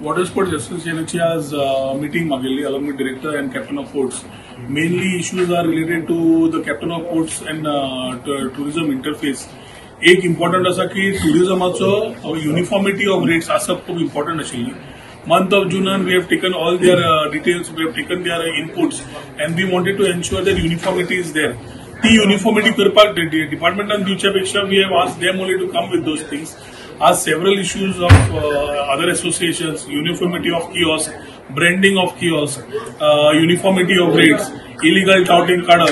Water Sports Association has meeting Magelli along with director and captain of ports. Mainly issues are related to the captain of ports and tourism interface. एक important असा की tourismचो uniformity of rates असा खूप important आशिल्ली. Month of June and we have taken all their details, we have taken their inputs, and we wanted to ensure that uniformity is there. The uniformity करपाक department and दिवच्यापेक्षा we have asked them only to come with those things. As several issues of other associations, uniformity of kiosks, branding of kiosks, uniformity of rates, illegal touting kada,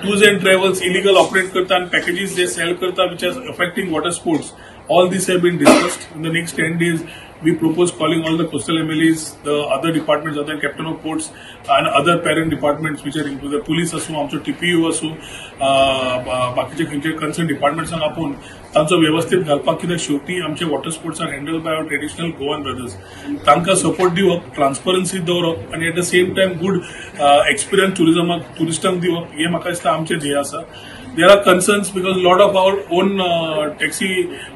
tours and travels, illegal operate karta and packages they sell karta which is affecting water sports. All these have been discussed. In the next 10 days, we propose calling all the coastal MLAs, the other departments, other captain of ports, and other parent departments, which are included the police, आमचो TPU असो, बाकीचे खंयचे concerned departments आपून तांचो व्यवस्थित घालपाक कित्याक शेवटी आमचे water sports are handled by our traditional Goan brothers. तांकां सपोर्ट दिवप, ट्रान्सपरन्सी दवरप आनी at the same time good experience टुरिस्टांक दिवप हे म्हाका दिसता आमचें ध्येय आसा. There are concerns because a lot of our own taxi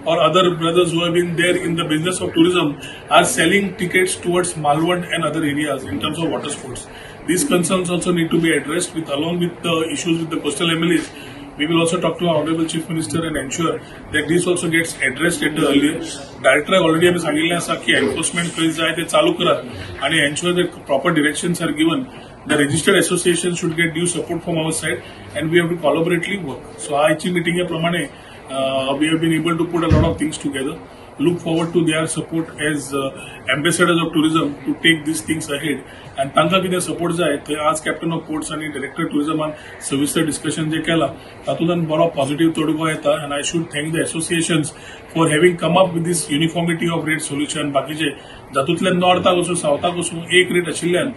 or other brothers who have been there in the business of tourism are selling tickets towards Malwand and other areas in terms of water sports. These concerns also need to be addressed along with the issues with the coastal MLAs. We will also talk to our Honorable Chief Minister and ensure that this also gets addressed at the earlier. Director already आम्ही सांगितले आसा की enforcement खंय जाय ते चालू करात आणि ensure that proper directions are given. The registered association should get due support from our side, and we have to collaboratively work. So, आजची meeting प्रमाणे we have been able to put a lot of things together. Look forward to their support as ambassadors of tourism to take these things ahead. And तांकां कितें support जाय ते आज captain of ports आणि director tourism सविस्तर discussion जे केला तातूंतल्यान बरो positive तोडगो येता. And I should thank the associations for having come up with this uniformity of rate solution. बाकीचे जातूंतल्यान नॉर्थाक वचूं सावथाक वचूं एक रेट आशिल्ल्यान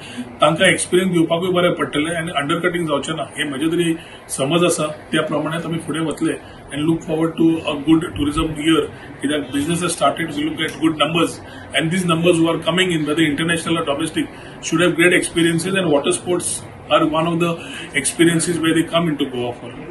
तांकां एक्सपिरियन्स दिवपाकूय बरें पडटलें आनी अंडरकटिंग जावचें ना हे म्हजे तरी समज आसा. त्या प्रमाणे आमी फुडें वतले and look forward to a good tourism year. That business has started, we look at good numbers, and these numbers who are coming in, whether international or domestic, should have great experiences, and water sports are one of the experiences where they come into Goa for.